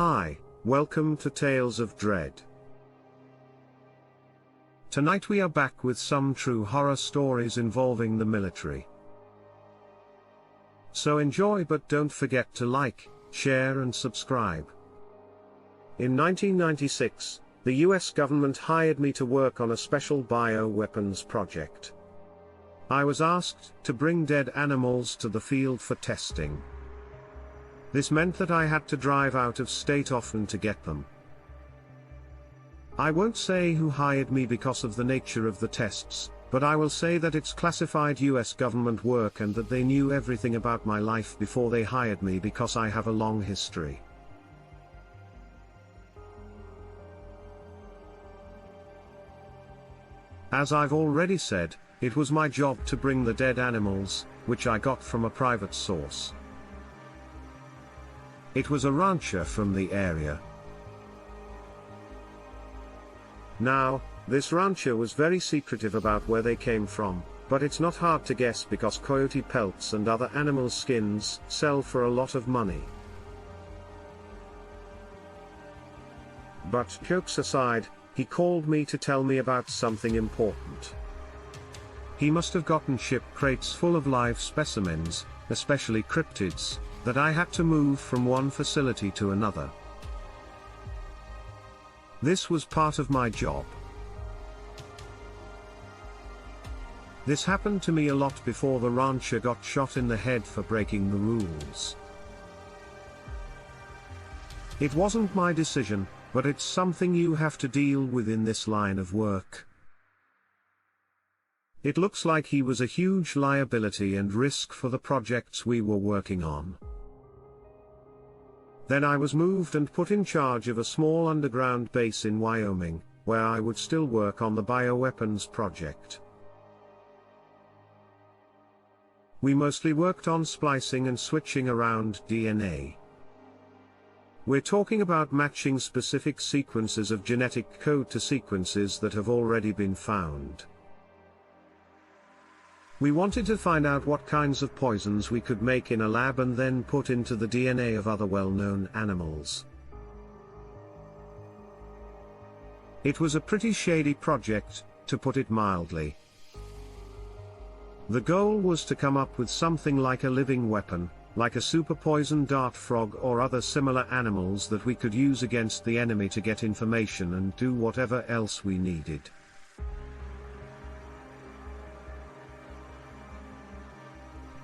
Hi, welcome to Tales of Dread. Tonight we are back with some true horror stories involving the military. So enjoy, but don't forget to like, share and subscribe. In 1996, the US government hired me to work on a special bioweapons project. I was asked to bring dead animals to the field for testing. This meant that I had to drive out of state often to get them. I won't say who hired me because of the nature of the tests, but I will say that it's classified US government work and that they knew everything about my life before they hired me because I have a long history. As I've already said, it was my job to bring the dead animals, which I got from a private source. It was a rancher from the area. Now, this rancher was very secretive about where they came from, but it's not hard to guess because coyote pelts and other animal skins sell for a lot of money. But jokes aside, he called me to tell me about something important. He must have gotten ship crates full of live specimens, especially cryptids, that I had to move from one facility to another. This was part of my job. This happened to me a lot before the rancher got shot in the head for breaking the rules. It wasn't my decision, but it's something you have to deal with in this line of work. It looks like he was a huge liability and risk for the projects we were working on. Then I was moved and put in charge of a small underground base in Wyoming, where I would still work on the Bioweapons project. We mostly worked on splicing and switching around DNA. We're talking about matching specific sequences of genetic code to sequences that have already been found. We wanted to find out what kinds of poisons we could make in a lab and then put into the DNA of other well-known animals. It was a pretty shady project, to put it mildly. The goal was to come up with something like a living weapon, like a super poison dart frog or other similar animals that we could use against the enemy to get information and do whatever else we needed.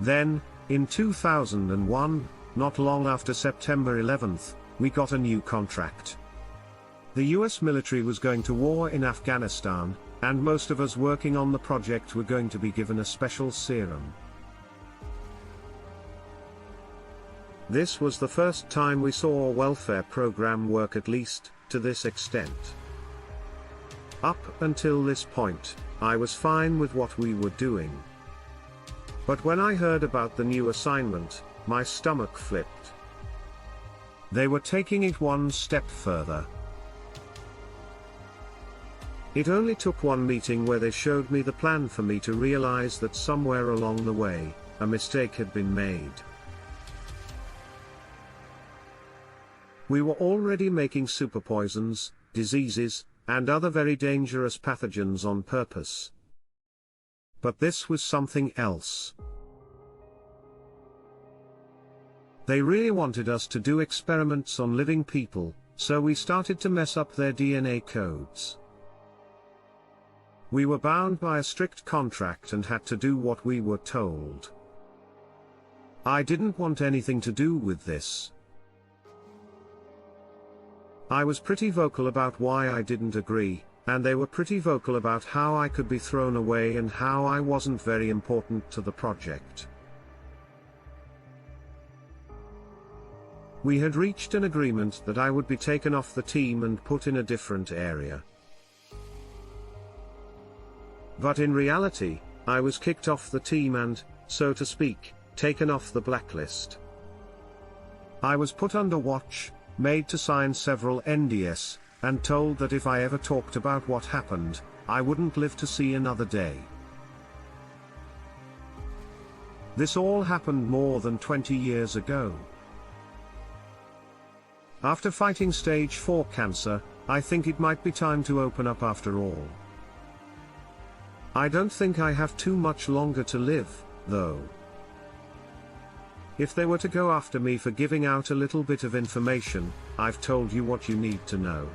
Then, in 2001, not long after September 11th, we got a new contract. The US military was going to war in Afghanistan, and most of us working on the project were going to be given a special serum. This was the first time we saw a welfare program work, at least to this extent. Up until this point, I was fine with what we were doing. But when I heard about the new assignment, my stomach flipped. They were taking it one step further. It only took one meeting where they showed me the plan for me to realize that somewhere along the way, a mistake had been made. We were already making super poisons, diseases, and other very dangerous pathogens on purpose. But this was something else. They really wanted us to do experiments on living people, so we started to mess up their DNA codes. We were bound by a strict contract and had to do what we were told. I didn't want anything to do with this. I was pretty vocal about why I didn't agree, and they were pretty vocal about how I could be thrown away and how I wasn't very important to the project. We had reached an agreement that I would be taken off the team and put in a different area. But in reality, I was kicked off the team and, so to speak, taken off the blacklist. I was put under watch, made to sign several NDAs, and told that if I ever talked about what happened, I wouldn't live to see another day. This all happened more than 20 years ago. After fighting stage 4 cancer, I think it might be time to open up after all. I don't think I have too much longer to live, though. If they were to go after me for giving out a little bit of information, I've told you what you need to know.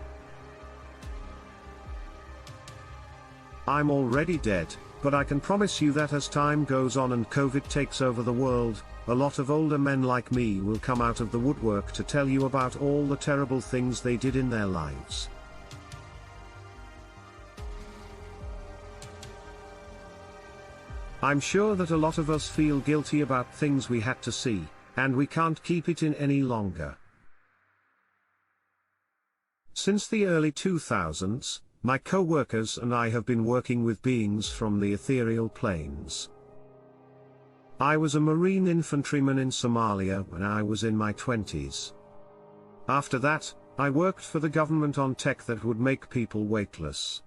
I'm already dead, but I can promise you that as time goes on and COVID takes over the world, a lot of older men like me will come out of the woodwork to tell you about all the terrible things they did in their lives. I'm sure that a lot of us feel guilty about things we had to see, and we can't keep it in any longer. Since the early 2000s, my co-workers and I have been working with beings from the ethereal planes. I was a Marine infantryman in Somalia when I was in my 20s. After that, I worked for the government on tech that would make people weightless.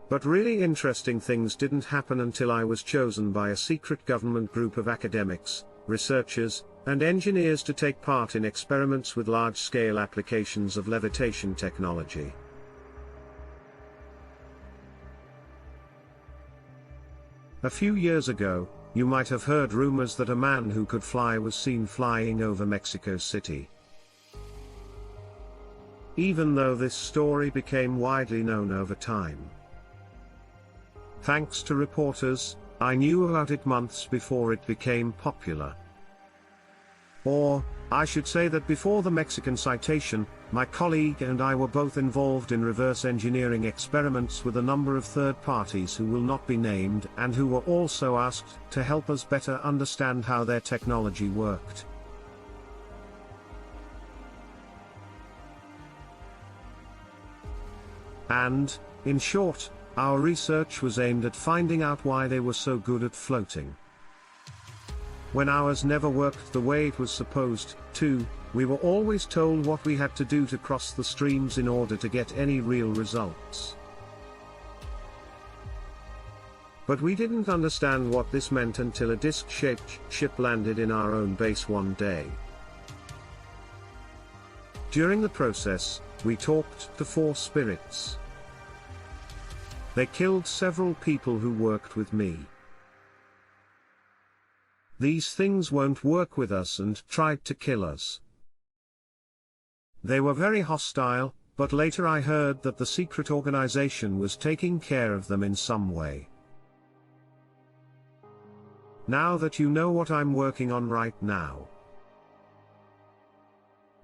But really interesting things didn't happen until I was chosen by a secret government group of academics, researchers, and engineers to take part in experiments with large-scale applications of levitation technology. A few years ago, you might have heard rumors that a man who could fly was seen flying over Mexico City. Even though this story became widely known over time. Thanks to reporters, I knew about it months before it became popular. Or, I should say that before the Mexican citation, my colleague and I were both involved in reverse engineering experiments with a number of third parties who will not be named and who were also asked to help us better understand how their technology worked. And, in short, our research was aimed at finding out why they were so good at floating. When ours never worked the way it was supposed to, we were always told what we had to do to cross the streams in order to get any real results. But we didn't understand what this meant until a disc-shaped ship landed in our own base one day. During the process, we talked to 4 spirits. They killed several people who worked with me. These things won't work with us and tried to kill us. They were very hostile, but later I heard that the secret organization was taking care of them in some way. Now that you know what I'm working on right now.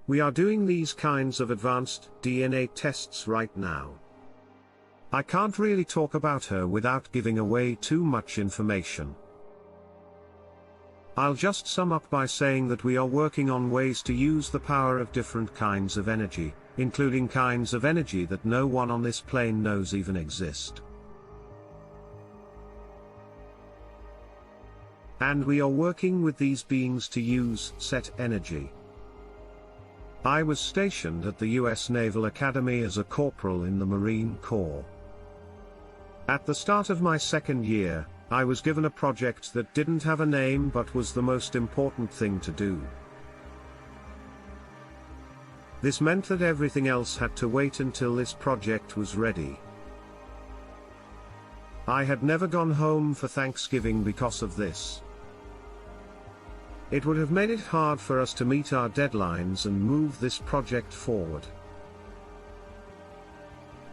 We are doing these kinds of advanced DNA tests right now. I can't really talk about her without giving away too much information. I'll just sum up by saying that we are working on ways to use the power of different kinds of energy, including kinds of energy that no one on this plane knows even exist. And we are working with these beings to use set energy. I was stationed at the US Naval Academy as a corporal in the Marine Corps. At the start of my second year, I was given a project that didn't have a name but was the most important thing to do. This meant that everything else had to wait until this project was ready. I had never gone home for Thanksgiving because of this. It would have made it hard for us to meet our deadlines and move this project forward.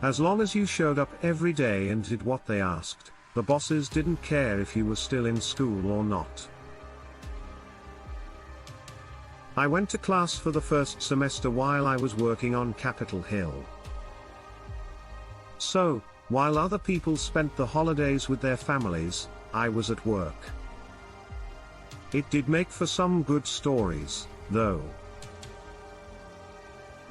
As long as you showed up every day and did what they asked, the bosses didn't care if you were still in school or not. I went to class for the first semester while I was working on Capitol Hill. So, while other people spent the holidays with their families, I was at work. It did make for some good stories, though.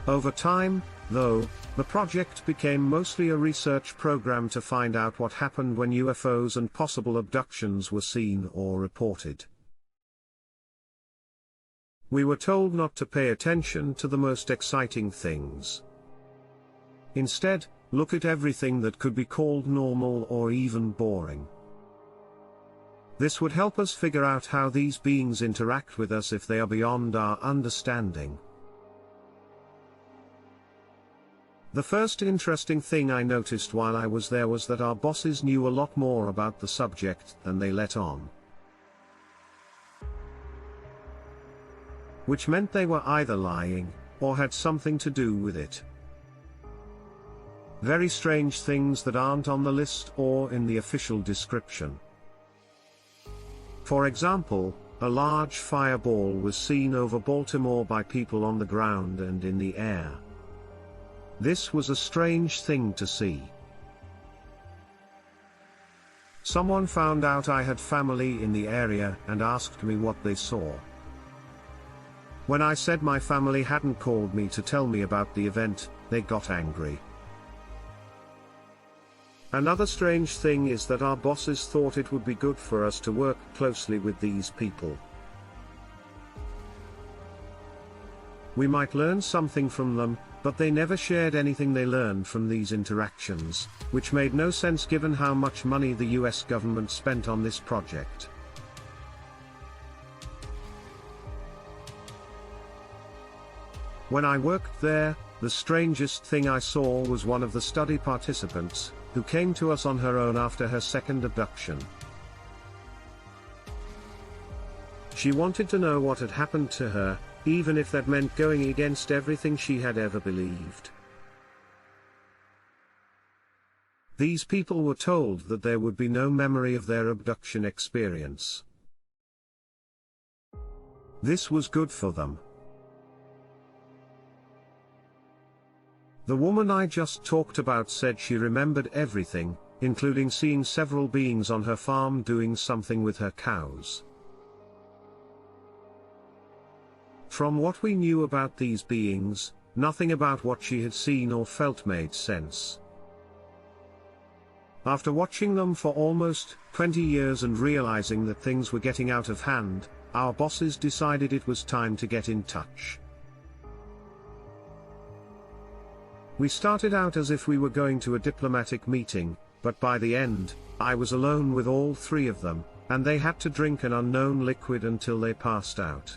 Over time, though, the project became mostly a research program to find out what happened when UFOs and possible abductions were seen or reported. We were told not to pay attention to the most exciting things. Instead, look at everything that could be called normal or even boring. This would help us figure out how these beings interact with us if they are beyond our understanding. The first interesting thing I noticed while I was there was that our bosses knew a lot more about the subject than they let on. Which meant they were either lying, or had something to do with it. Very strange things that aren't on the list or in the official description. For example, a large fireball was seen over Baltimore by people on the ground and in the air. This was a strange thing to see. Someone found out I had family in the area and asked me what they saw. When I said my family hadn't called me to tell me about the event, they got angry. Another strange thing is that our bosses thought it would be good for us to work closely with these people. We might learn something from them, but they never shared anything they learned from these interactions, which made no sense given how much money the US government spent on this project. When I worked there, the strangest thing I saw was one of the study participants, who came to us on her own after her second abduction. She wanted to know what had happened to her, even if that meant going against everything she had ever believed. These people were told that there would be no memory of their abduction experience. This was good for them. The woman I just talked about said she remembered everything, including seeing several beings on her farm doing something with her cows. From what we knew about these beings, nothing about what she had seen or felt made sense. After watching them for almost 20 years and realizing that things were getting out of hand, our bosses decided it was time to get in touch. We started out as if we were going to a diplomatic meeting, but by the end, I was alone with all three of them, and they had to drink an unknown liquid until they passed out.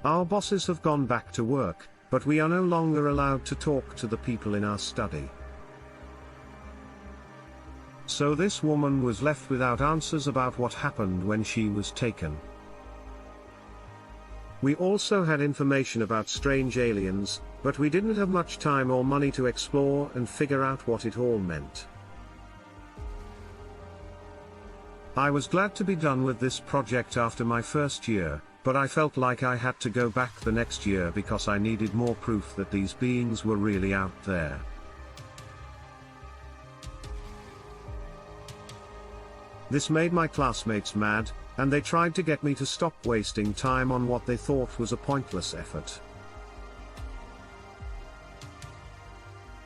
Our bosses have gone back to work, but we are no longer allowed to talk to the people in our study. So this woman was left without answers about what happened when she was taken. We also had information about strange aliens, but we didn't have much time or money to explore and figure out what it all meant. I was glad to be done with this project after my first year, but I felt like I had to go back the next year because I needed more proof that these beings were really out there. This made my classmates mad, and they tried to get me to stop wasting time on what they thought was a pointless effort.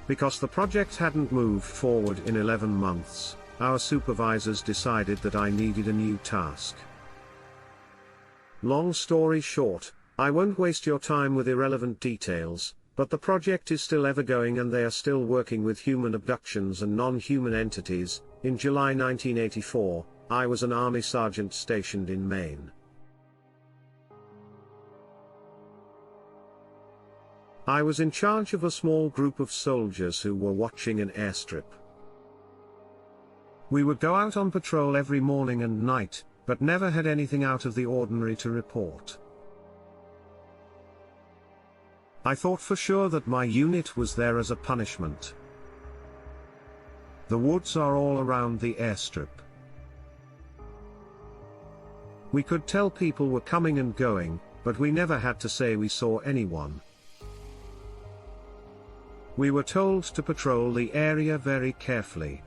Because the project hadn't moved forward in 11 months, our supervisors decided that I needed a new task. Long story short, I won't waste your time with irrelevant details, but the project is still ever going and they are still working with human abductions and non-human entities. In July 1984, I was an army sergeant stationed in Maine. I was in charge of a small group of soldiers who were watching an airstrip. We would go out on patrol every morning and night, but never had anything out of the ordinary to report. I thought for sure that my unit was there as a punishment. The woods are all around the airstrip. We could tell people were coming and going, but we never had to say we saw anyone. We were told to patrol the area very carefully.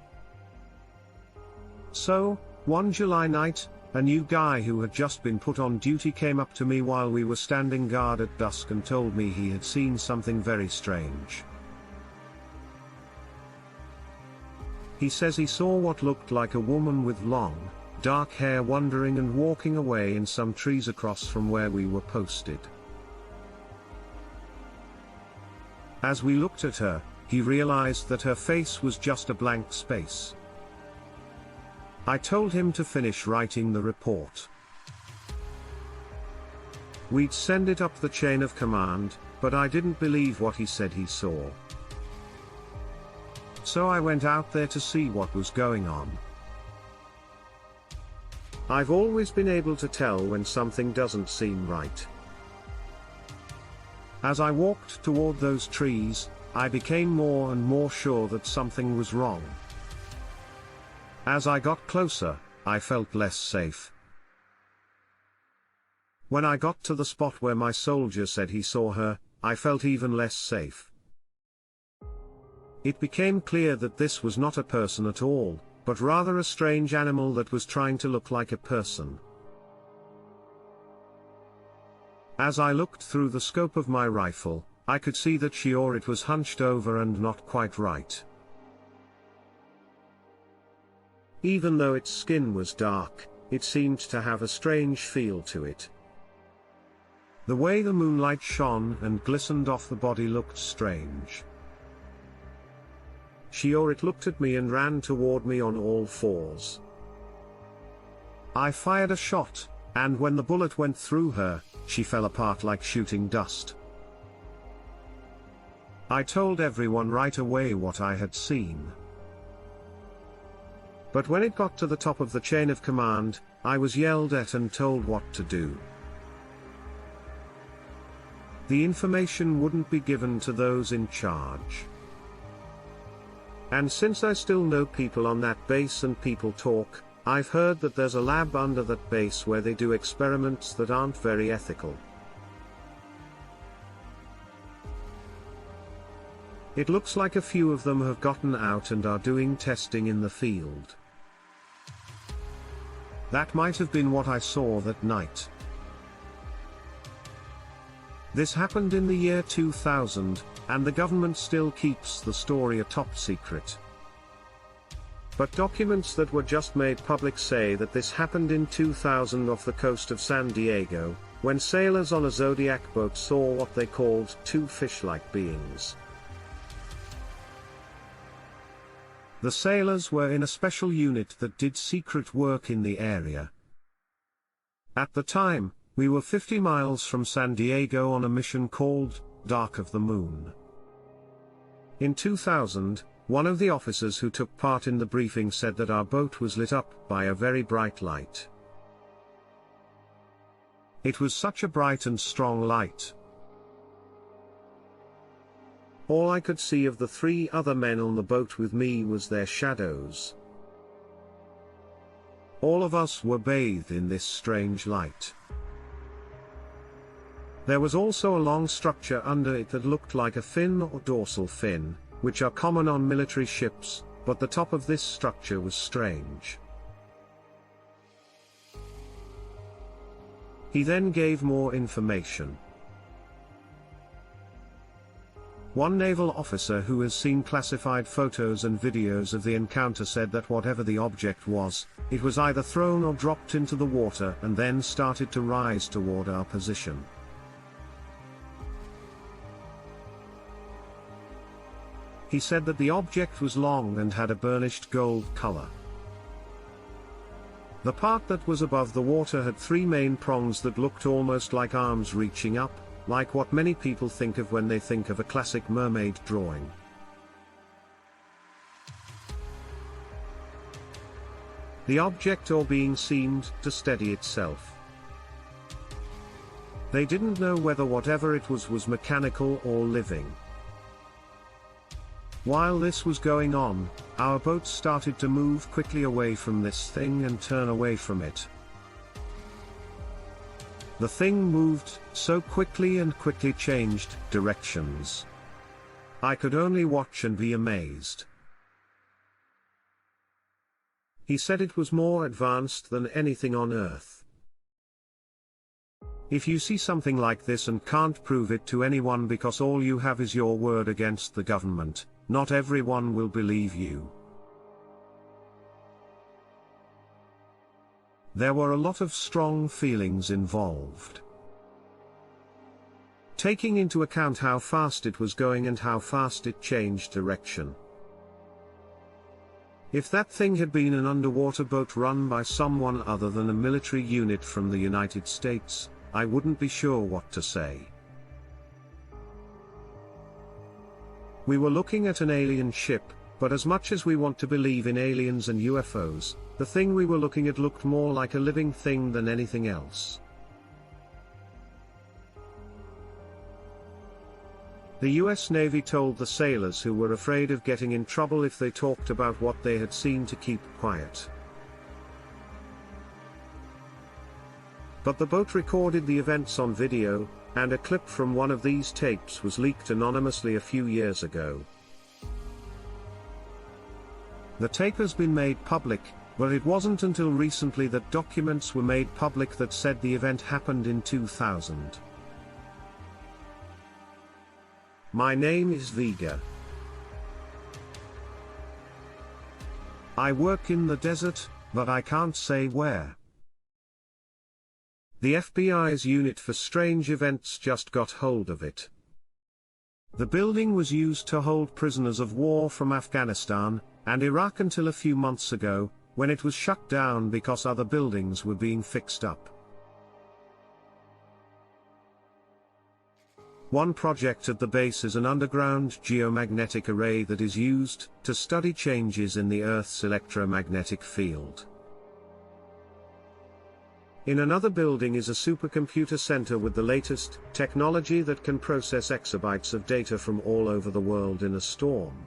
So, one July night, a new guy who had just been put on duty came up to me while we were standing guard at dusk and told me he had seen something very strange. He says he saw what looked like a woman with long, dark hair wandering and walking away in some trees across from where we were posted. As we looked at her, he realized that her face was just a blank space. I told him to finish writing the report. We'd send it up the chain of command, but I didn't believe what he said he saw. So I went out there to see what was going on. I've always been able to tell when something doesn't seem right. As I walked toward those trees, I became more and more sure that something was wrong. As I got closer, I felt less safe. When I got to the spot where my soldier said he saw her, I felt even less safe. It became clear that this was not a person at all, but rather a strange animal that was trying to look like a person. As I looked through the scope of my rifle, I could see that it was hunched over and not quite right. Even though its skin was dark, it seemed to have a strange feel to it. The way the moonlight shone and glistened off the body looked strange. It looked at me and ran toward me on all fours. I fired a shot, and when the bullet went through her, she fell apart like shooting dust. I told everyone right away what I had seen. But when it got to the top of the chain of command, I was yelled at and told what to do. The information wouldn't be given to those in charge. And since I still know people on that base and people talk, I've heard that there's a lab under that base where they do experiments that aren't very ethical. It looks like a few of them have gotten out and are doing testing in the field. That might have been what I saw that night. This happened in the year 2000, and the government still keeps the story a top secret. But documents that were just made public say that this happened in 2000 off the coast of San Diego, when sailors on a Zodiac boat saw what they called two fish-like beings. The sailors were in a special unit that did secret work in the area. At the time, we were 50 miles from San Diego on a mission called Dark of the Moon. In 2000, one of the officers who took part in the briefing said that our boat was lit up by a very bright light. It was such a bright and strong light. All I could see of the three other men on the boat with me was their shadows. All of us were bathed in this strange light. There was also a long structure under it that looked like a fin or dorsal fin, which are common on military ships, but the top of this structure was strange. He then gave more information. One naval officer who has seen classified photos and videos of the encounter said that whatever the object was, it was either thrown or dropped into the water and then started to rise toward our position. He said that the object was long and had a burnished gold color. The part that was above the water had three main prongs that looked almost like arms reaching up, like what many people think of when they think of a classic mermaid drawing. The object or being seemed to steady itself. They didn't know whether whatever it was mechanical or living. While this was going on, our boat started to move quickly away from this thing and turn away from it. The thing moved so quickly and quickly changed directions. I could only watch and be amazed. He said it was more advanced than anything on Earth. If you see something like this and can't prove it to anyone because all you have is your word against the government, not everyone will believe you. There were a lot of strong feelings involved. Taking into account how fast it was going and how fast it changed direction. If that thing had been an underwater boat run by someone other than a military unit from the United States, I wouldn't be sure what to say. We were looking at an alien ship, but as much as we want to believe in aliens and UFOs, the thing we were looking at looked more like a living thing than anything else. The US Navy told the sailors who were afraid of getting in trouble if they talked about what they had seen to keep quiet. But the boat recorded the events on video, and a clip from one of these tapes was leaked anonymously a few years ago. The tape has been made public, but it wasn't until recently that documents were made public that said the event happened in 2000. My name is Vega. I work in the desert, but I can't say where. The FBI's unit for strange events just got hold of it. The building was used to hold prisoners of war from Afghanistan and Iraq until a few months ago, when it was shut down because other buildings were being fixed up. One project at the base is an underground geomagnetic array that is used to study changes in the Earth's electromagnetic field. In another building is a supercomputer center with the latest technology that can process exabytes of data from all over the world in a storm.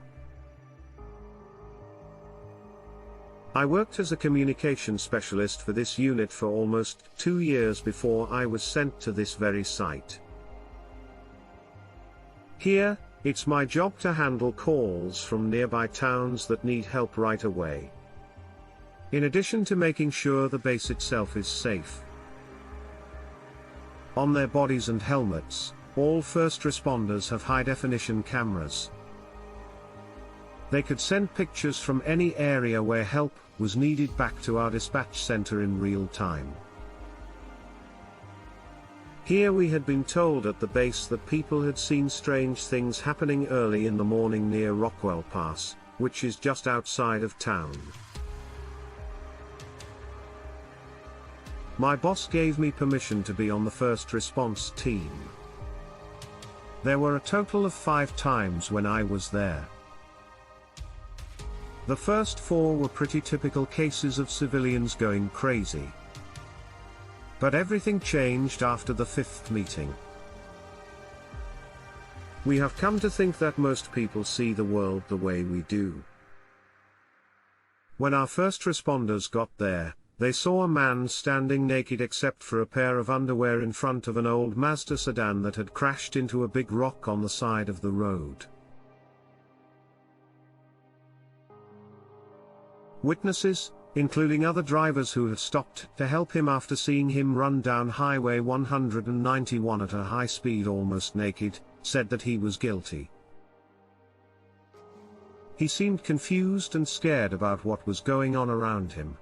I worked as a communication specialist for this unit for almost 2 years before I was sent to this very site. Here, it's my job to handle calls from nearby towns that need help right away, in addition to making sure the base itself is safe. On their bodies and helmets, all first responders have high-definition cameras. They could send pictures from any area where help was needed back to our dispatch center in real time. Here we had been told at the base that people had seen strange things happening early in the morning near Rockwell Pass, which is just outside of town. My boss gave me permission to be on the first response team. There were a total of 5 times when I was there. The first 4 were pretty typical cases of civilians going crazy. But everything changed after the 5th meeting. We have come to think that most people see the world the way we do. When our first responders got there, they saw a man standing naked except for a pair of underwear in front of an old Mazda sedan that had crashed into a big rock on the side of the road. Witnesses, including other drivers who had stopped to help him after seeing him run down Highway 191 at a high speed almost naked, said that he was guilty. He seemed confused and scared about what was going on around him.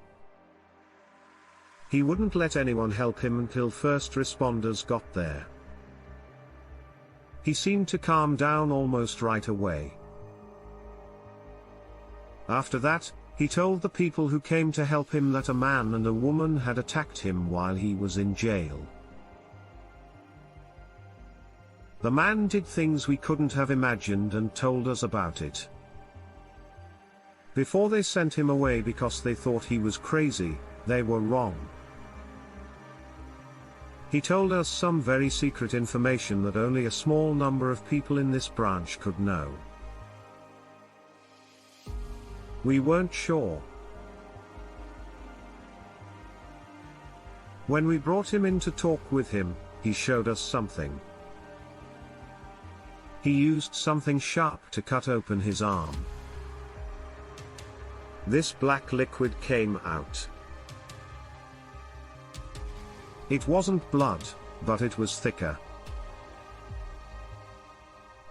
He wouldn't let anyone help him until first responders got there. He seemed to calm down almost right away. After that, he told the people who came to help him that a man and a woman had attacked him while he was in jail. The man did things we couldn't have imagined and told us about it. Before they sent him away because they thought he was crazy, they were wrong. He told us some very secret information that only a small number of people in this branch could know. We weren't sure. When we brought him in to talk with him, he showed us something. He used something sharp to cut open his arm. This black liquid came out. It wasn't blood, but it was thicker.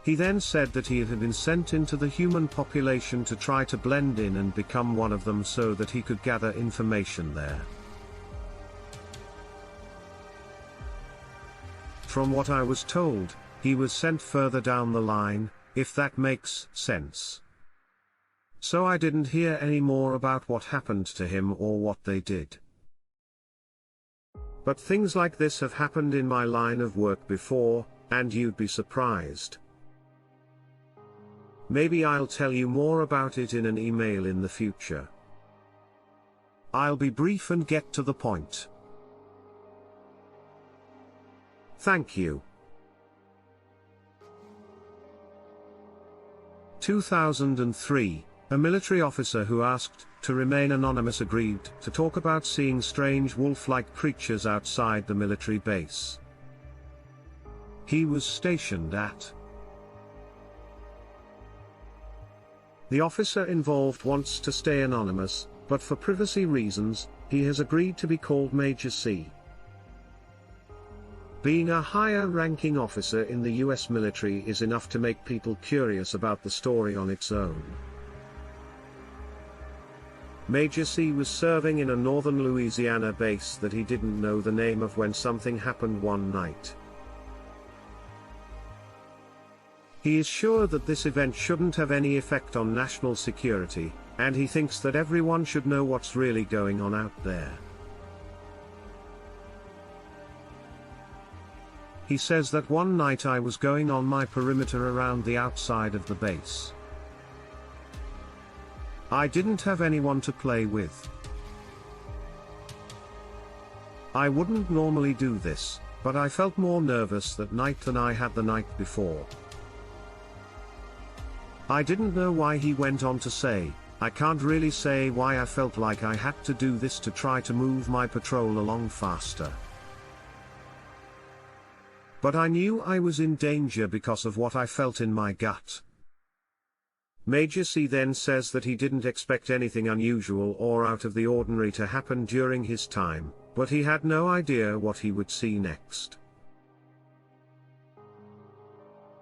He then said that he had been sent into the human population to try to blend in and become one of them so that he could gather information there. From what I was told, he was sent further down the line, if that makes sense. So I didn't hear any more about what happened to him or what they did. But things like this have happened in my line of work before, and you'd be surprised. Maybe I'll tell you more about it in an email in the future. I'll be brief and get to the point. Thank you. 2003, a military officer who asked to remain anonymous agreed to talk about seeing strange wolf-like creatures outside the military base. He was stationed at. The officer involved wants to stay anonymous, but for privacy reasons, he has agreed to be called Major C. Being a higher-ranking officer in the US military is enough to make people curious about the story on its own. Major C was serving in a northern Louisiana base that he didn't know the name of when something happened one night. He is sure that this event shouldn't have any effect on national security, and he thinks that everyone should know what's really going on out there. He says that one night I was going on my perimeter around the outside of the base. I didn't have anyone to play with. I wouldn't normally do this, but I felt more nervous that night than I had the night before. I didn't know why. He went on to say, I can't really say why I felt like I had to do this to try to move my patrol along faster. But I knew I was in danger because of what I felt in my gut. Major C then says that he didn't expect anything unusual or out of the ordinary to happen during his time, but he had no idea what he would see next.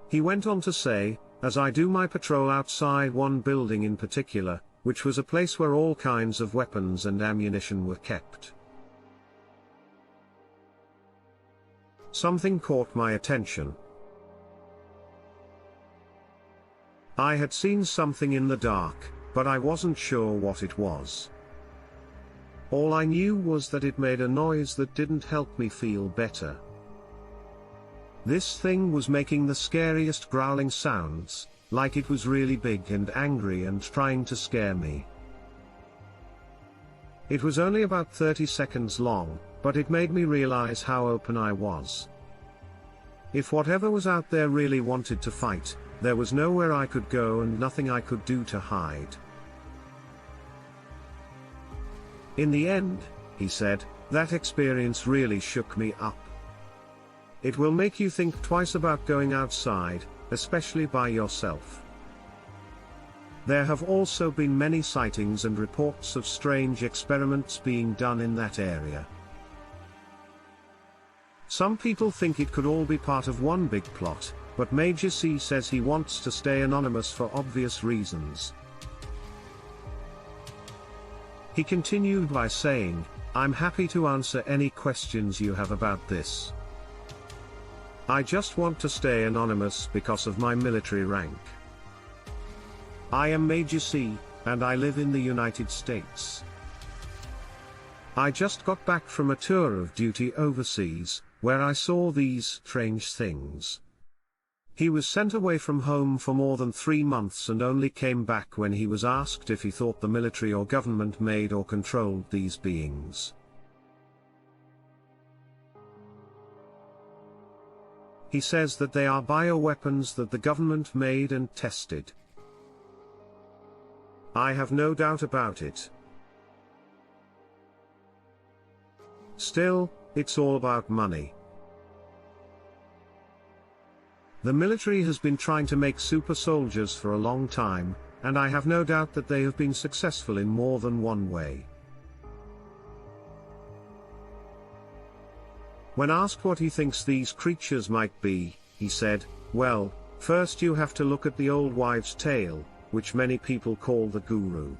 He went on to say, as I do my patrol outside one building in particular, which was a place where all kinds of weapons and ammunition were kept. Something caught my attention. I had seen something in the dark, but I wasn't sure what it was. All I knew was that it made a noise that didn't help me feel better. This thing was making the scariest growling sounds, like it was really big and angry and trying to scare me. It was only about 30 seconds long, but it made me realize how open I was. If whatever was out there really wanted to fight, there was nowhere I could go and nothing I could do to hide. In the end, he said, that experience really shook me up. It will make you think twice about going outside, especially by yourself. There have also been many sightings and reports of strange experiments being done in that area. Some people think it could all be part of one big plot, but Major C says he wants to stay anonymous for obvious reasons. He continued by saying, I'm happy to answer any questions you have about this. I just want to stay anonymous because of my military rank. I am Major C, and I live in the United States. I just got back from a tour of duty overseas, where I saw these strange things. He was sent away from home for more than 3 months and only came back when he was asked if he thought the military or government made or controlled these beings. He says that they are bioweapons that the government made and tested. I have no doubt about it. Still, it's all about money. The military has been trying to make super soldiers for a long time, and I have no doubt that they have been successful in more than one way. When asked what he thinks these creatures might be, he said, well, first you have to look at the old wives' tale, which many people call the guru.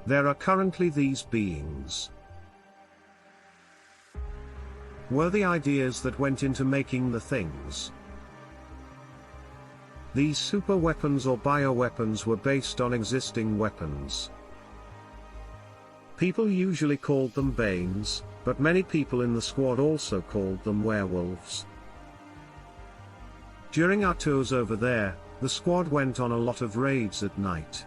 There are currently these beings. Were the ideas that went into making the things. These super weapons or bioweapons were based on existing weapons. People usually called them banes, but many people in the squad also called them werewolves. During our tours over there, the squad went on a lot of raids at night.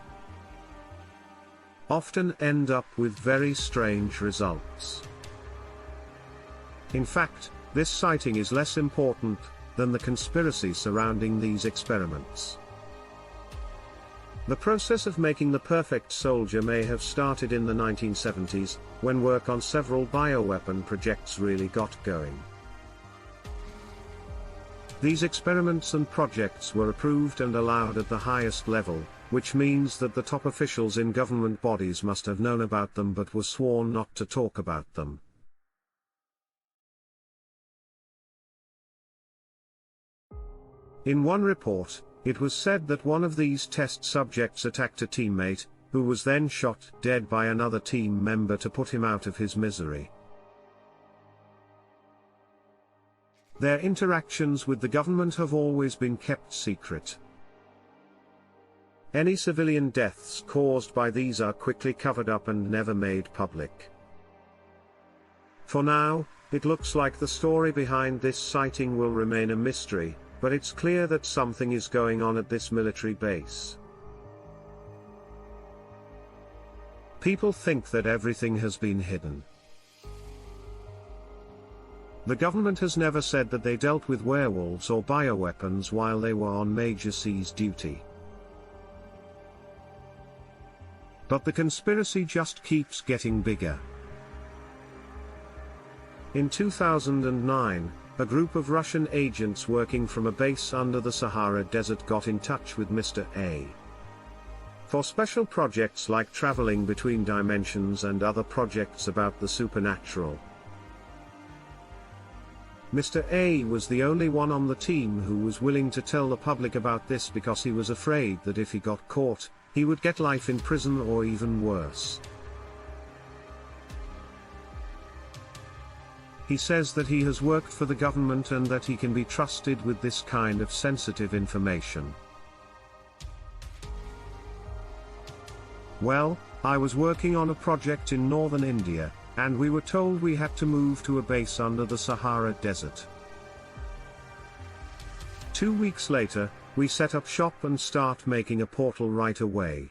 Often end up with very strange results. In fact, this sighting is less important than the conspiracy surrounding these experiments. The process of making the perfect soldier may have started in the 1970s, when work on several bioweapon projects really got going. These experiments and projects were approved and allowed at the highest level, which means that the top officials in government bodies must have known about them but were sworn not to talk about them. In one report, it was said that one of these test subjects attacked a teammate, who was then shot dead by another team member to put him out of his misery. Their interactions with the government have always been kept secret. Any civilian deaths caused by these are quickly covered up and never made public. For now, it looks like the story behind this sighting will remain a mystery, but it's clear that something is going on at this military base. People think that everything has been hidden. The government has never said that they dealt with werewolves or bioweapons while they were on Major C's duty. But the conspiracy just keeps getting bigger. In 2009, a group of Russian agents working from a base under the Sahara Desert got in touch with Mr. A. for special projects like traveling between dimensions and other projects about the supernatural. Mr. A was the only one on the team who was willing to tell the public about this because he was afraid that if he got caught, he would get life in prison or even worse. He says that he has worked for the government and that he can be trusted with this kind of sensitive information. Well, I was working on a project in northern India, and we were told we had to move to a base under the Sahara Desert. 2 weeks later, we set up shop and start making a portal right away.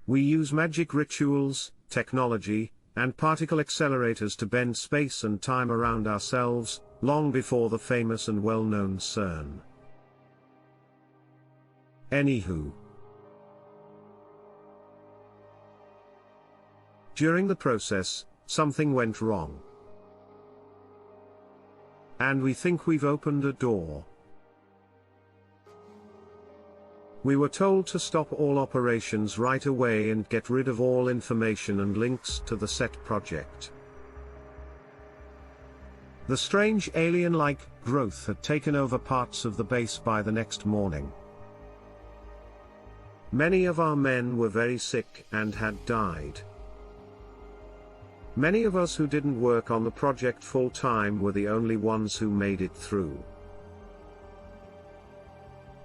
We use magic rituals, technology, and particle accelerators to bend space and time around ourselves, long before the famous and well-known CERN. Anywho. During the process, something went wrong. And we think we've opened a door. We were told to stop all operations right away and get rid of all information and links to the set project. The strange alien-like growth had taken over parts of the base by the next morning. Many of our men were very sick and had died. Many of us who didn't work on the project full-time were the only ones who made it through.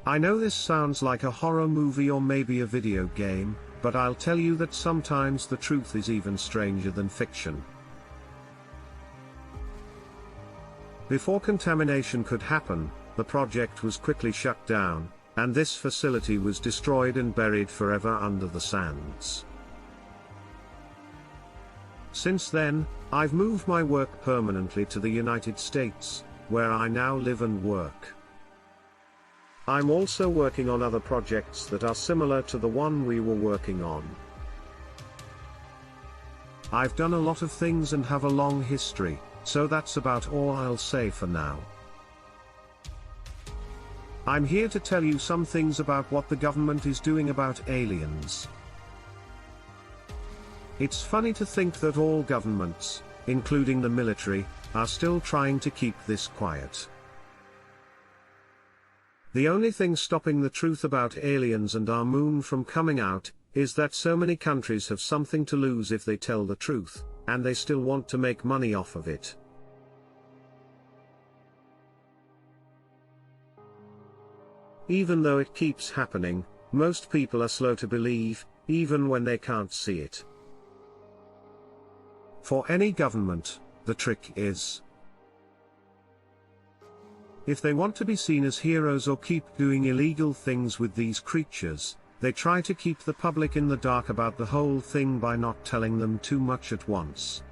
I know this sounds like a horror movie or maybe a video game, but I'll tell you that sometimes the truth is even stranger than fiction. Before contamination could happen, the project was quickly shut down, and this facility was destroyed and buried forever under the sands. Since then, I've moved my work permanently to the United States, where I now live and work. I'm also working on other projects that are similar to the one we were working on. I've done a lot of things and have a long history, so that's about all I'll say for now. I'm here to tell you some things about what the government is doing about aliens. It's funny to think that all governments, including the military, are still trying to keep this quiet. The only thing stopping the truth about aliens and our moon from coming out, is that so many countries have something to lose if they tell the truth, and they still want to make money off of it. even though it keeps happening, most people are slow to believe, even when they can't see it. For any government, the trick is, if they want to be seen as heroes or keep doing illegal things with these creatures, they try to keep the public in the dark about the whole thing by not telling them too much at once.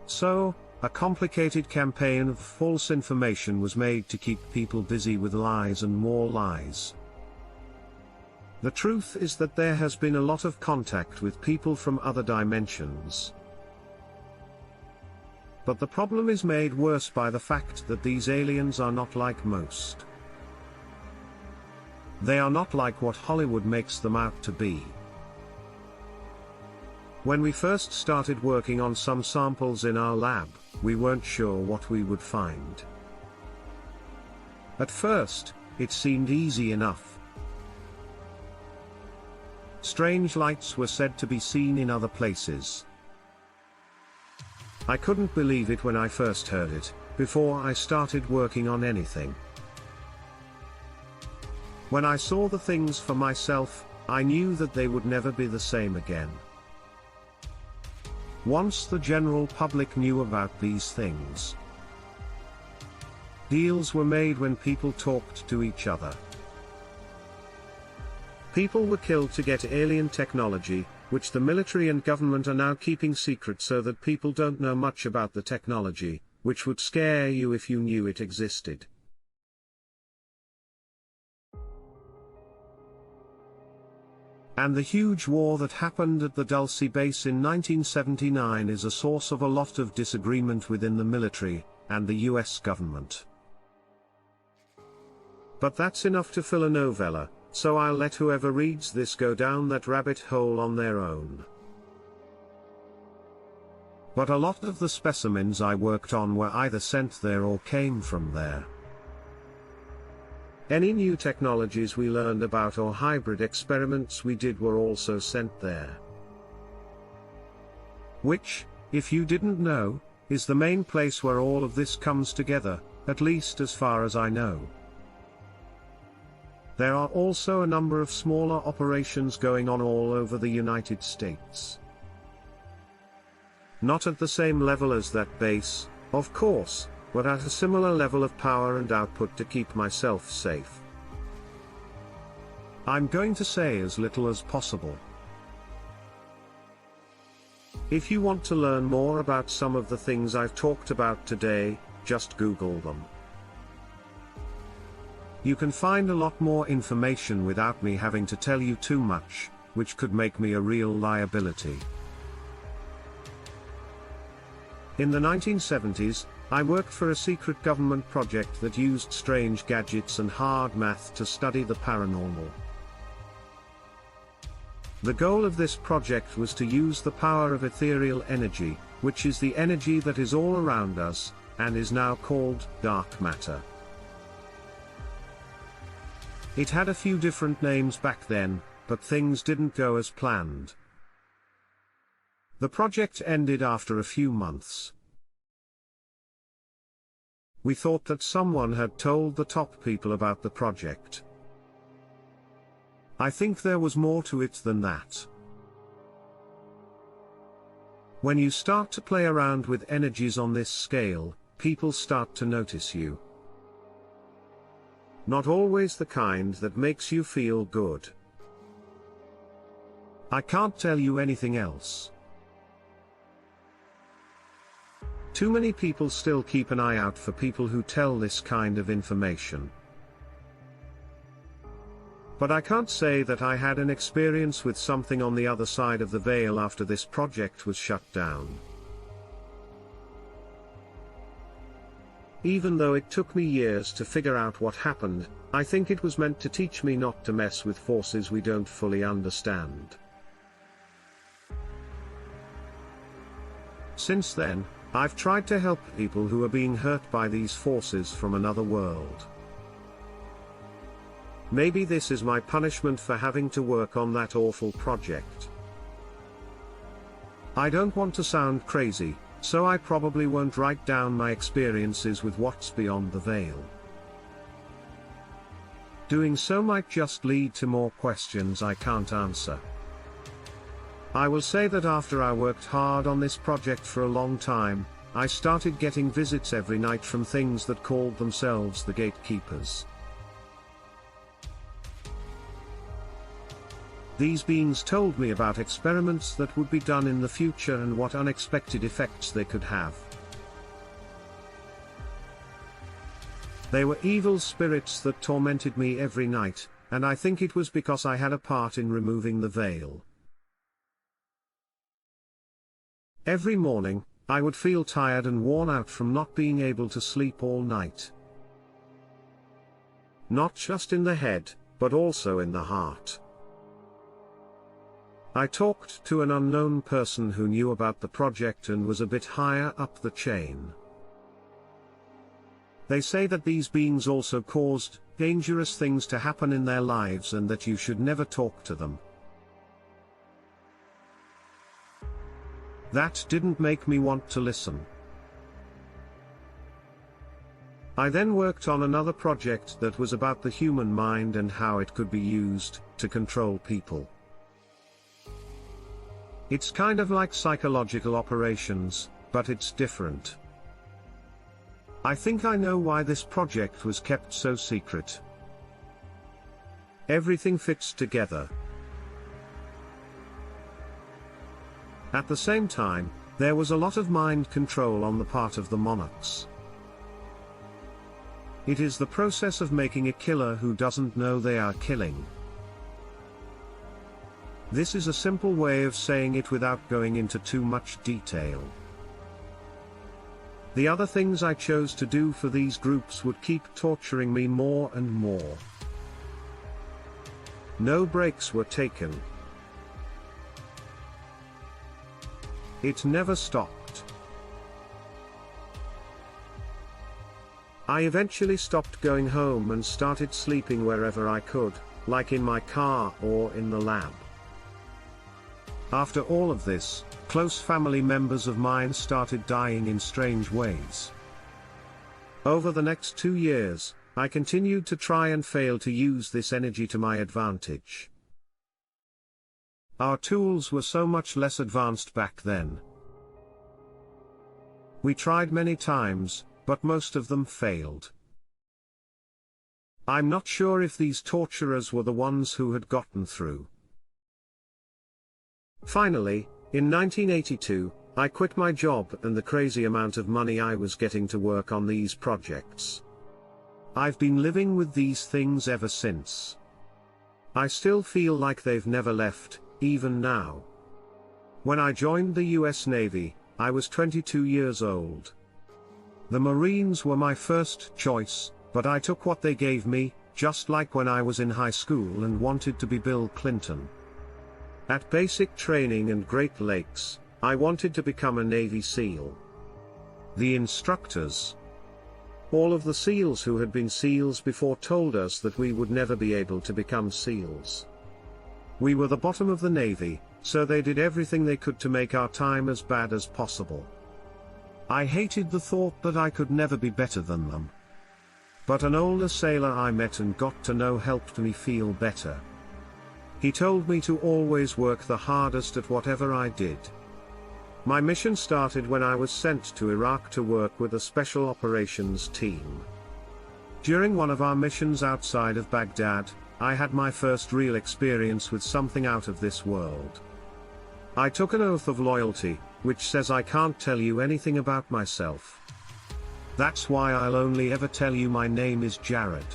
So, a complicated campaign of false information was made to keep people busy with lies and more lies. The truth is that there has been a lot of contact with people from other dimensions. But the problem is made worse by the fact that these aliens are not like most. They are not like what Hollywood makes them out to be. When we first started working on some samples in our lab, we weren't sure what we would find. At first, it seemed easy enough. Strange lights were said to be seen in other places. I couldn't believe it when I first heard it, before I started working on anything. When I saw the things for myself, I knew that they would never be the same again. Once the general public knew about these things, deals were made when people talked to each other. People were killed to get alien technology, which the military and government are now keeping secret so that people don't know much about the technology, which would scare you if you knew it existed. And the huge war that happened at the Dulce base in 1979 is a source of a lot of disagreement within the military and the US government. But that's enough to fill a novella, so I'll let whoever reads this go down that rabbit hole on their own. But a lot of the specimens I worked on were either sent there or came from there. Any new technologies we learned about or hybrid experiments we did were also sent there. Which, if you didn't know, is the main place where all of this comes together, at least as far as I know. There are also a number of smaller operations going on all over the United States. Not at the same level as that base, of course, but at a similar level of power and output to keep myself safe. I'm going to say as little as possible. If you want to learn more about some of the things I've talked about today, just Google them. You can find a lot more information without me having to tell you too much, which could make me a real liability. In the 1970s, I worked for a secret government project that used strange gadgets and hard math to study the paranormal. The goal of this project was to use the power of ethereal energy, which is the energy that is all around us, and is now called dark matter. It had a few different names back then, but things didn't go as planned. The project ended after a few months. We thought that someone had told the top people about the project. I think there was more to it than that. When you start to play around with energies on this scale, people start to notice you. Not always the kind that makes you feel good. I can't tell you anything else. Too many people still keep an eye out for people who tell this kind of information. But I can't say that I had an experience with something on the other side of the veil after this project was shut down. Even though it took me years to figure out what happened, I think it was meant to teach me not to mess with forces we don't fully understand. Since then, I've tried to help people who are being hurt by these forces from another world. Maybe this is my punishment for having to work on that awful project. I don't want to sound crazy, so I probably won't write down my experiences with what's beyond the veil. Doing so might just lead to more questions I can't answer. I will say that after I worked hard on this project for a long time, I started getting visits every night from things that called themselves the Gatekeepers. These beings told me about experiments that would be done in the future and what unexpected effects they could have. They were evil spirits that tormented me every night, and I think it was because I had a part in removing the veil. Every morning, I would feel tired and worn out from not being able to sleep all night. Not just in the head, but also in the heart. I talked to an unknown person who knew about the project and was a bit higher up the chain. They say that these beings also caused dangerous things to happen in their lives and that you should never talk to them. That didn't make me want to listen. I then worked on another project that was about the human mind and how it could be used to control people. It's kind of like psychological operations, but it's different. I think I know why this project was kept so secret. Everything fits together. At the same time, there was a lot of mind control on the part of the monarchs. It is the process of making a killer who doesn't know they are killing. This is a simple way of saying it without going into too much detail. The other things I chose to do for these groups would keep torturing me more and more. No breaks were taken. It never stopped. I eventually stopped going home and started sleeping wherever I could, like in my car or in the lab. After all of this, close family members of mine started dying in strange ways. Over the next 2 years, I continued to try and fail to use this energy to my advantage. Our tools were so much less advanced back then. We tried many times, but most of them failed. I'm not sure if these torturers were the ones who had gotten through. Finally, in 1982, I quit my job and the crazy amount of money I was getting to work on these projects. I've been living with these things ever since. I still feel like they've never left, even now. When I joined the US Navy, I was 22 years old. The Marines were my first choice, but I took what they gave me, just like when I was in high school and wanted to be Bill Clinton. At basic training and Great Lakes, I wanted to become a Navy SEAL. The instructors, all of the SEALs who had been SEALs before, told us that we would never be able to become SEALs. We were the bottom of the Navy, so they did everything they could to make our time as bad as possible. I hated the thought that I could never be better than them. But an older sailor I met and got to know helped me feel better. He told me to always work the hardest at whatever I did. My mission started when I was sent to Iraq to work with a special operations team. During one of our missions outside of Baghdad, I had my first real experience with something out of this world. I took an oath of loyalty, which says I can't tell you anything about myself. That's why I'll only ever tell you my name is Jared.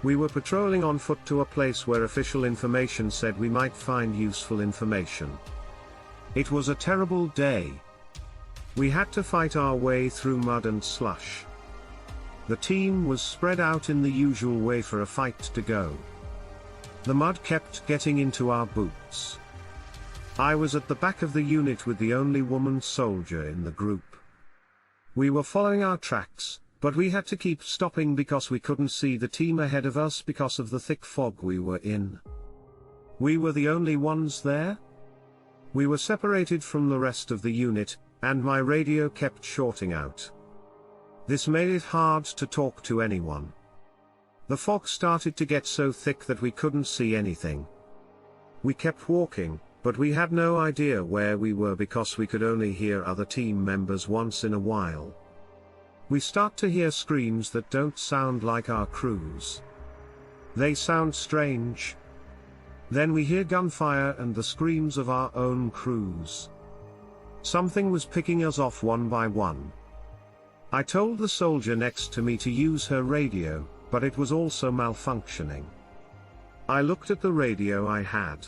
We were patrolling on foot to a place where official information said we might find useful information. It was a terrible day. We had to fight our way through mud and slush. The team was spread out in the usual way for a fight to go. The mud kept getting into our boots. I was at the back of the unit with the only woman soldier in the group. We were following our tracks, but we had to keep stopping because we couldn't see the team ahead of us because of the thick fog we were in. We were the only ones there. We were separated from the rest of the unit, and my radio kept shorting out. This made it hard to talk to anyone. The fog started to get so thick that we couldn't see anything. We kept walking, but we had no idea where we were because we could only hear other team members once in a while. We start to hear screams that don't sound like our crews. They sound strange. Then we hear gunfire and the screams of our own crews. Something was picking us off one by one. I told the soldier next to me to use her radio, but it was also malfunctioning. I looked at the radio I had.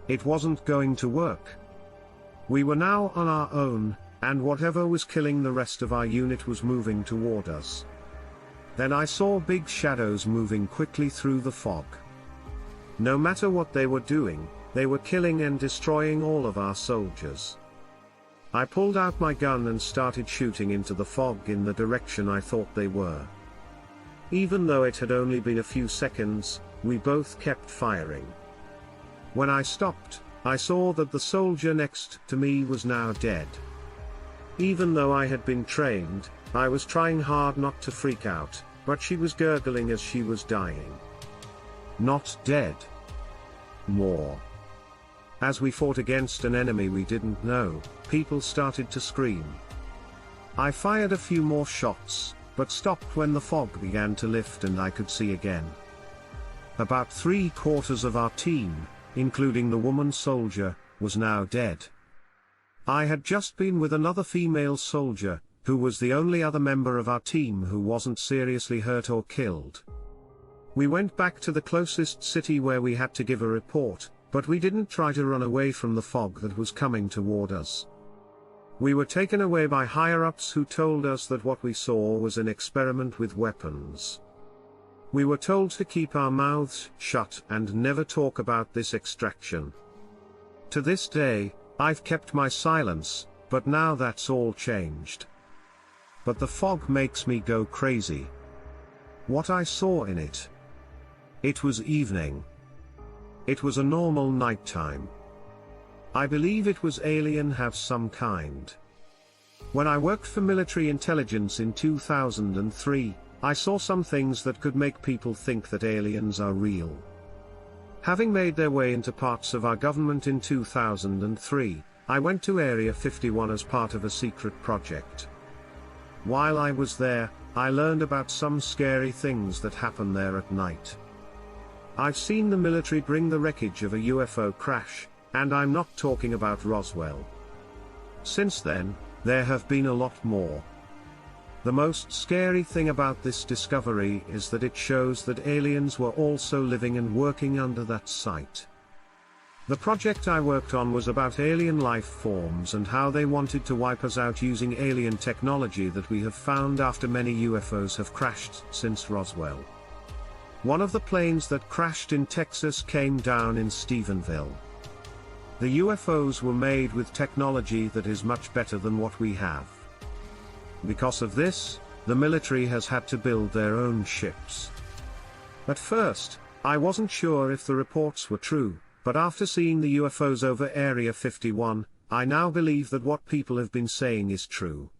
It wasn't going to work. We were now on our own, and whatever was killing the rest of our unit was moving toward us. Then I saw big shadows moving quickly through the fog. No matter what they were doing, they were killing and destroying all of our soldiers. I pulled out my gun and started shooting into the fog in the direction I thought they were. Even though it had only been a few seconds, we both kept firing. When I stopped, I saw that the soldier next to me was now dead. Even though I had been trained, I was trying hard not to freak out, but she was gurgling as she was dying. Not dead. More. As we fought against an enemy we didn't know, people started to scream. I fired a few more shots, but stopped when the fog began to lift and I could see again. About 3/4 of our team, including the woman soldier, was now dead. I had just been with another female soldier, who was the only other member of our team who wasn't seriously hurt or killed. We went back to the closest city where we had to give a report, but we didn't try to run away from the fog that was coming toward us. We were taken away by higher-ups who told us that what we saw was an experiment with weapons. We were told to keep our mouths shut and never talk about this extraction. To this day, I've kept my silence, but now that's all changed. But the fog makes me go crazy. What I saw in it. It was evening. It was a normal nighttime. I believe it was alien have some kind. When I worked for military intelligence in 2003, I saw some things that could make people think that aliens are real. Having made their way into parts of our government in 2003, I went to Area 51 as part of a secret project. While I was there, I learned about some scary things that happen there at night. I've seen the military bring the wreckage of a UFO crash, and I'm not talking about Roswell. Since then, there have been a lot more. The most scary thing about this discovery is that it shows that aliens were also living and working under that site. The project I worked on was about alien life forms and how they wanted to wipe us out using alien technology that we have found after many UFOs have crashed since Roswell. One of the planes that crashed in Texas came down in Stephenville. The UFOs were made with technology that is much better than what we have. Because of this, the military has had to build their own ships. At first, I wasn't sure if the reports were true, but after seeing the UFOs over Area 51, I now believe that what people have been saying is true.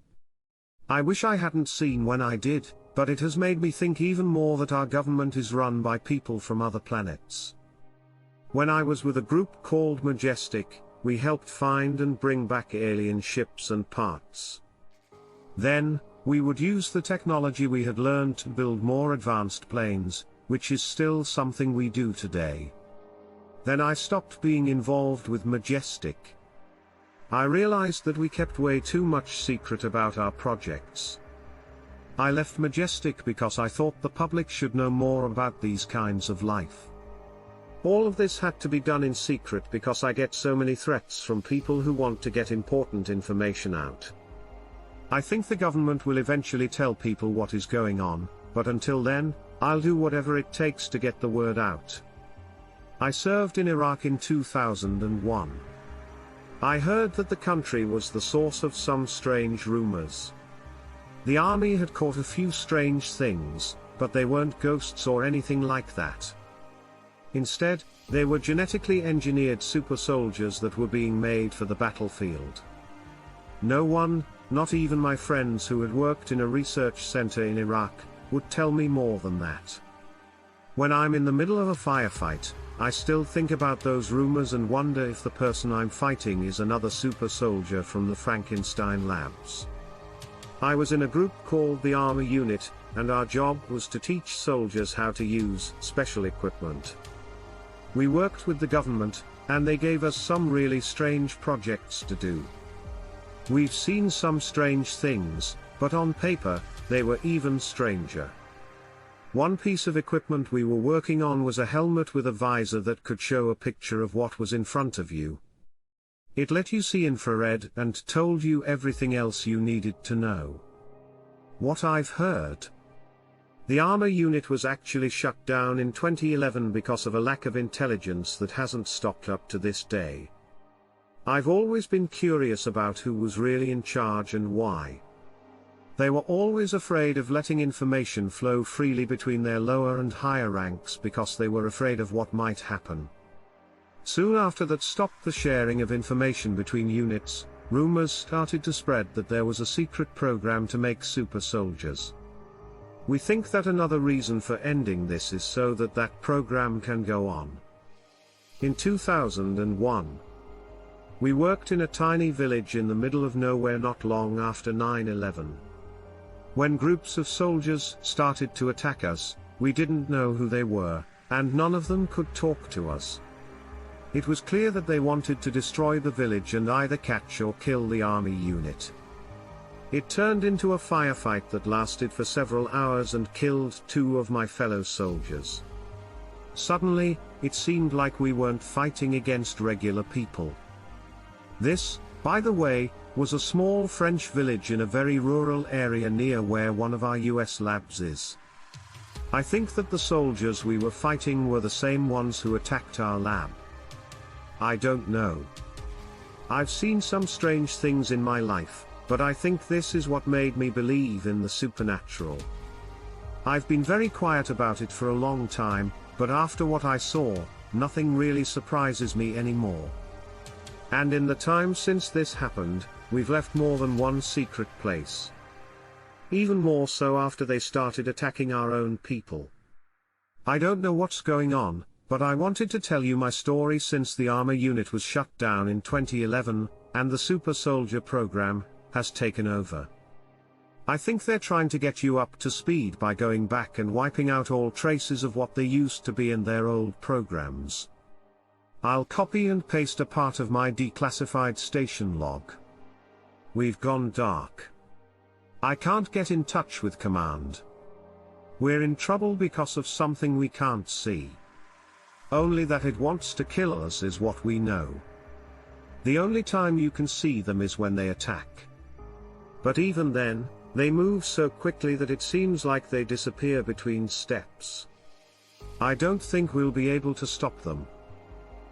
I wish I hadn't seen when I did, but it has made me think even more that our government is run by people from other planets. When I was with a group called Majestic, we helped find and bring back alien ships and parts. Then, we would use the technology we had learned to build more advanced planes, which is still something we do today. Then I stopped being involved with Majestic. I realized that we kept way too much secret about our projects. I left Majestic because I thought the public should know more about these kinds of life. All of this had to be done in secret because I get so many threats from people who want to get important information out. I think the government will eventually tell people what is going on, but until then, I'll do whatever it takes to get the word out. I served in Iraq in 2001. I heard that the country was the source of some strange rumors. The army had caught a few strange things, but they weren't ghosts or anything like that. Instead, they were genetically engineered super soldiers that were being made for the battlefield. No one, not even my friends who had worked in a research center in Iraq, would tell me more than that. When I'm in the middle of a firefight, I still think about those rumors and wonder if the person I'm fighting is another super soldier from the Frankenstein labs. I was in a group called the Armor Unit, and our job was to teach soldiers how to use special equipment. We worked with the government, and they gave us some really strange projects to do. We've seen some strange things, but on paper, they were even stranger. One piece of equipment we were working on was a helmet with a visor that could show a picture of what was in front of you. It let you see infrared and told you everything else you needed to know. What I've heard. The armor unit was actually shut down in 2011 because of a lack of intelligence that hasn't stopped up to this day. I've always been curious about who was really in charge and why. They were always afraid of letting information flow freely between their lower and higher ranks because they were afraid of what might happen. Soon after that stopped the sharing of information between units, rumors started to spread that there was a secret program to make super soldiers. We think that another reason for ending this is so that that program can go on. In 2001, we worked in a tiny village in the middle of nowhere not long after 9/11. When groups of soldiers started to attack us, we didn't know who they were, and none of them could talk to us. It was clear that they wanted to destroy the village and either catch or kill the army unit. It turned into a firefight that lasted for several hours and killed 2 of my fellow soldiers. Suddenly, it seemed like we weren't fighting against regular people. This, by the way, was a small French village in a very rural area near where one of our US labs is. I think that the soldiers we were fighting were the same ones who attacked our lab. I don't know. I've seen some strange things in my life, but I think this is what made me believe in the supernatural. I've been very quiet about it for a long time, but after what I saw, nothing really surprises me anymore. And in the time since this happened, we've left more than one secret place. Even more so after they started attacking our own people. I don't know what's going on, but I wanted to tell you my story since the armor unit was shut down in 2011, and the Super Soldier program has taken over. I think they're trying to get you up to speed by going back and wiping out all traces of what they used to be in their old programs. I'll copy and paste a part of my declassified station log. We've gone dark. I can't get in touch with command. We're in trouble because of something we can't see. Only that it wants to kill us is what we know. The only time you can see them is when they attack. But even then, they move so quickly that it seems like they disappear between steps. I don't think we'll be able to stop them.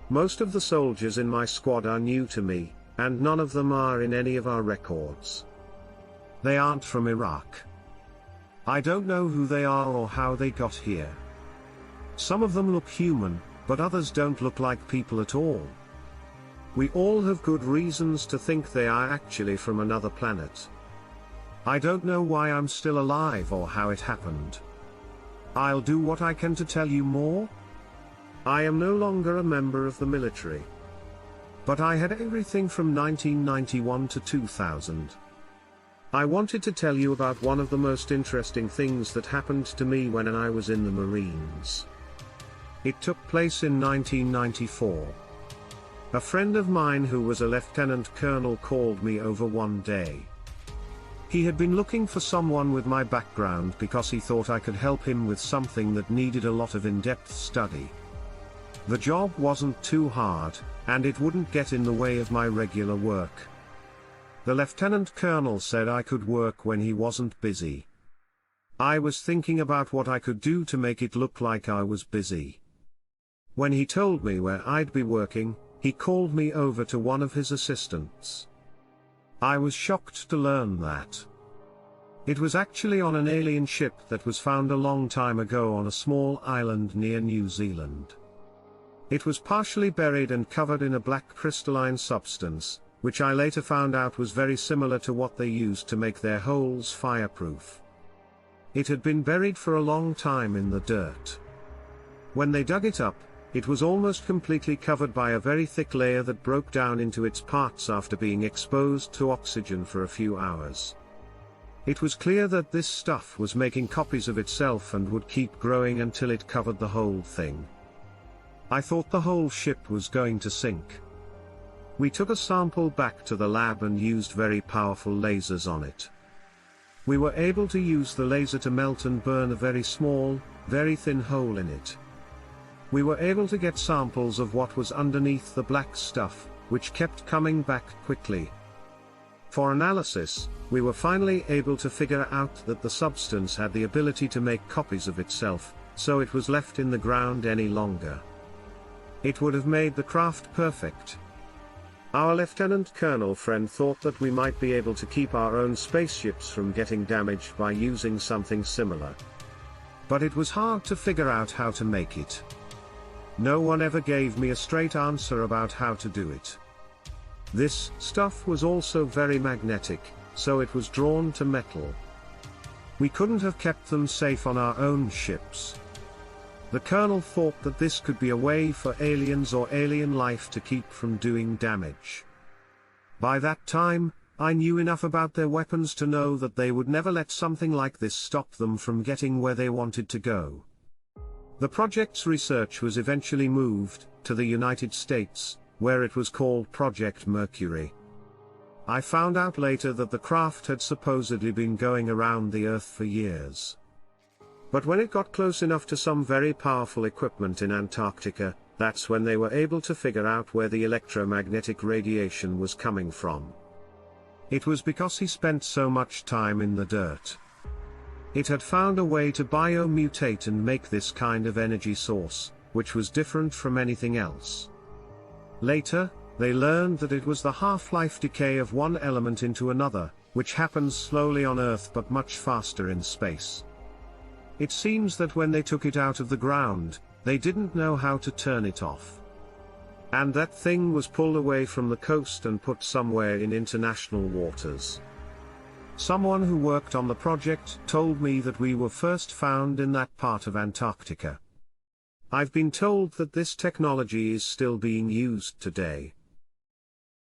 Most of the soldiers in my squad are new to me, and none of them are in any of our records. They aren't from Iraq. I don't know who they are or how they got here. Some of them look human, but others don't look like people at all. We all have good reasons to think they are actually from another planet. I don't know why I'm still alive or how it happened. I'll do what I can to tell you more. I am no longer a member of the military. But I had everything from 1991 to 2000. I wanted to tell you about one of the most interesting things that happened to me when I was in the Marines. It took place in 1994. A friend of mine who was a lieutenant colonel called me over one day. He had been looking for someone with my background because he thought I could help him with something that needed a lot of in-depth study. The job wasn't too hard, and it wouldn't get in the way of my regular work. The lieutenant colonel said I could work when he wasn't busy. I was thinking about what I could do to make it look like I was busy. When he told me where I'd be working, he called me over to one of his assistants. I was shocked to learn that it was actually on an alien ship that was found a long time ago on a small island near New Zealand. It was partially buried and covered in a black crystalline substance, which I later found out was very similar to what they used to make their holes fireproof. It had been buried for a long time in the dirt. When they dug it up, it was almost completely covered by a very thick layer that broke down into its parts after being exposed to oxygen for a few hours. It was clear that this stuff was making copies of itself and would keep growing until it covered the whole thing. I thought the whole ship was going to sink. We took a sample back to the lab and used very powerful lasers on it. We were able to use the laser to melt and burn a very small, very thin hole in it. We were able to get samples of what was underneath the black stuff, which kept coming back quickly. For analysis, we were finally able to figure out that the substance had the ability to make copies of itself, so it was left in the ground any longer. It would have made the craft perfect. Our Lieutenant Colonel friend thought that we might be able to keep our own spaceships from getting damaged by using something similar. But it was hard to figure out how to make it. No one ever gave me a straight answer about how to do it. This stuff was also very magnetic, so it was drawn to metal. We couldn't have kept them safe on our own ships. The Colonel thought that this could be a way for aliens or alien life to keep from doing damage. By that time, I knew enough about their weapons to know that they would never let something like this stop them from getting where they wanted to go. The project's research was eventually moved to the United States, where it was called Project Mercury. I found out later that the craft had supposedly been going around the Earth for years. But when it got close enough to some very powerful equipment in Antarctica, that's when they were able to figure out where the electromagnetic radiation was coming from. It was because he spent so much time in the dirt. It had found a way to biomutate and make this kind of energy source, which was different from anything else. Later, they learned that it was the half-life decay of one element into another, which happens slowly on Earth but much faster in space. It seems that when they took it out of the ground, they didn't know how to turn it off. And that thing was pulled away from the coast and put somewhere in international waters. Someone who worked on the project told me that we were first found in that part of Antarctica. I've been told that this technology is still being used today.